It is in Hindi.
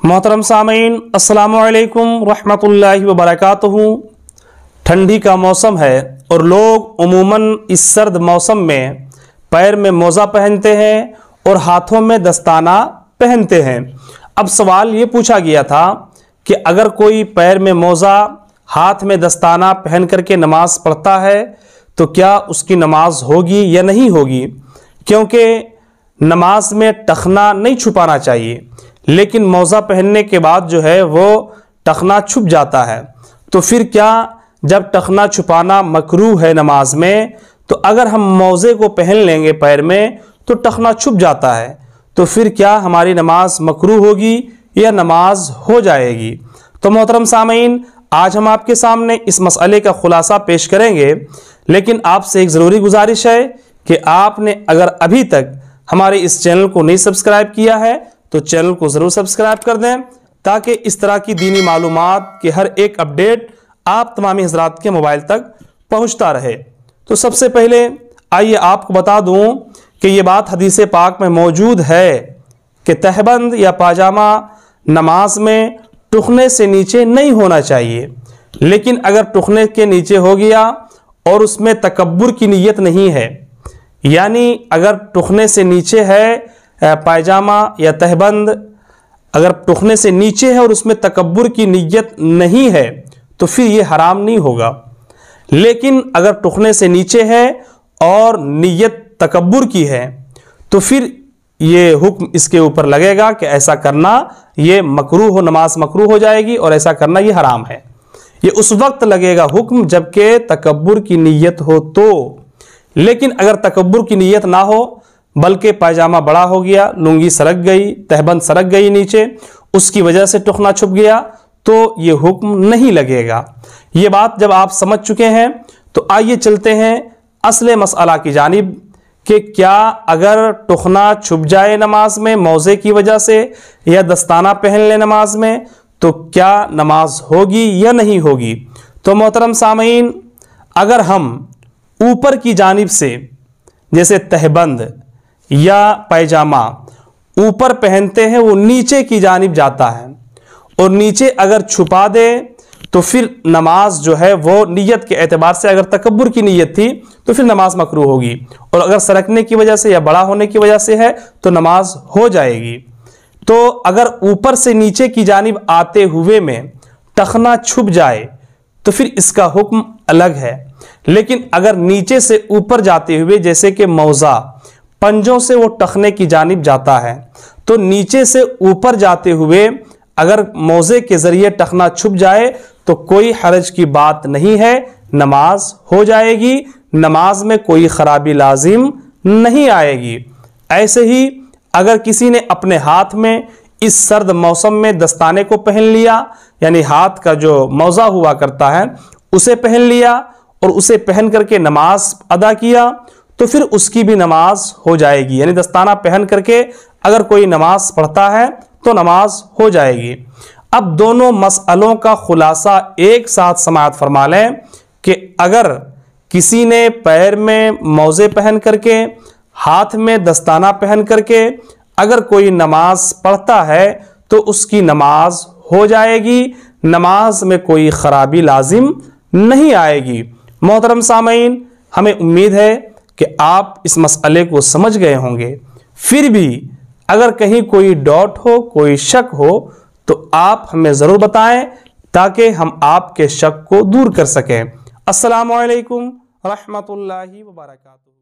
मोहतरम सामीन, अस्सलामु अलैकुम रहमतुल्लाहि व बरकातुहू। ठंडी का मौसम है और लोग उमूमन इस सर्द मौसम में पैर में मोज़ा पहनते हैं और हाथों में दस्ताना पहनते हैं। अब सवाल ये पूछा गया था कि अगर कोई पैर में मोज़ा हाथ में दस्ताना पहन करके नमाज पढ़ता है तो क्या उसकी नमाज होगी या नहीं होगी, क्योंकि नमाज में टखना नहीं छुपाना चाहिए, लेकिन मोज़ा पहनने के बाद जो है वो टखना छुप जाता है। तो फिर क्या जब टखना छुपाना मकरूह है नमाज में, तो अगर हम मोज़े को पहन लेंगे पैर में तो टखना छुप जाता है, तो फिर क्या हमारी नमाज मकरूह होगी या नमाज हो जाएगी। तो मोहतरम सामीन, आज हम आपके सामने इस मसले का खुलासा पेश करेंगे, लेकिन आपसे एक ज़रूरी गुजारिश है कि आपने अगर अभी तक हमारे इस चैनल को नहीं सब्सक्राइब किया है तो चैनल को ज़रूर सब्सक्राइब कर दें, ताकि इस तरह की दीनी मालूमात के हर एक अपडेट आप तमामी हज़रात के मोबाइल तक पहुंचता रहे। तो सबसे पहले आइए आपको बता दूं कि ये बात हदीस पाक में मौजूद है कि तहबंद या पाजामा नमाज में टुखने से नीचे नहीं होना चाहिए, लेकिन अगर टुखने के नीचे हो गया और उसमें तकब्बुर की नीयत नहीं है, यानी अगर टुखने से नीचे है पायजामा या तहबंद, अगर टुखने से नीचे है और उसमें तकब्बुर की नीयत नहीं है तो फिर ये हराम नहीं होगा। लेकिन अगर टुखने से नीचे है और नीयत तकब्बुर की है तो फिर ये हुक्म इसके ऊपर लगेगा कि ऐसा करना ये मकरूह हो, नमाज मकरूह हो जाएगी और ऐसा करना ये हराम है। ये उस वक्त लगेगा हुक्म जबकि तकब्बुर की नीयत हो तो। लेकिन अगर तकब्बुर की नीयत ना हो, बल्कि पायजामा बड़ा हो गया, लुंगी सरक गई, तहबंद सरक गई नीचे, उसकी वजह से टुखना छुप गया, तो ये हुक्म नहीं लगेगा। ये बात जब आप समझ चुके हैं तो आइए चलते हैं असले मसला की जानिब कि क्या अगर टुखना छुप जाए नमाज में मौज़े की वजह से या दस्ताना पहन ले नमाज में तो क्या नमाज होगी या नहीं होगी। तो मोहतरम सामीन, अगर हम ऊपर की जानिब से जैसे तहबंद या पैजामा ऊपर पहनते हैं, वो नीचे की जानिब जाता है और नीचे अगर छुपा दे तो फिर नमाज जो है वो नीयत के एतबार से अगर तकब्बुर की नीयत थी तो फिर नमाज मकरूह होगी, और अगर सरकने की वजह से या बड़ा होने की वजह से है तो नमाज हो जाएगी। तो अगर ऊपर से नीचे की जानिब आते हुए में टखना छुप जाए तो फिर इसका हुक्म अलग है। लेकिन अगर नीचे से ऊपर जाते हुए, जैसे कि मौज़ा पंजों से वो टखने की जानिब जाता है, तो नीचे से ऊपर जाते हुए अगर मौज़े के ज़रिए टखना छुप जाए तो कोई हरज की बात नहीं है, नमाज हो जाएगी, नमाज में कोई ख़राबी लाजिम नहीं आएगी। ऐसे ही अगर किसी ने अपने हाथ में इस सर्द मौसम में दस्ताने को पहन लिया, यानी हाथ का जो मौज़ा हुआ करता है उसे पहन लिया और उसे पहन करके नमाज अदा किया, तो फिर उसकी भी नमाज हो जाएगी। यानी दस्ताना पहन करके अगर कोई नमाज पढ़ता है तो नमाज हो जाएगी। अब दोनों मसलों का खुलासा एक साथ समाअत फरमा लें कि अगर किसी ने पैर में मौज़े पहन करके हाथ में दस्ताना पहन करके अगर कोई नमाज पढ़ता है तो उसकी नमाज हो जाएगी, नमाज में कोई ख़राबी लाजिम नहीं आएगी। मोहतरम सामीन, हमें उम्मीद है कि आप इस मसले को समझ गए होंगे। फिर भी अगर कहीं कोई डाउट हो, कोई शक हो तो आप हमें ज़रूर बताएं ताकि हम आपके शक को दूर कर सकें। अस्सलामु अलैकुम रहमतुल्लाहि व बरकातुहू।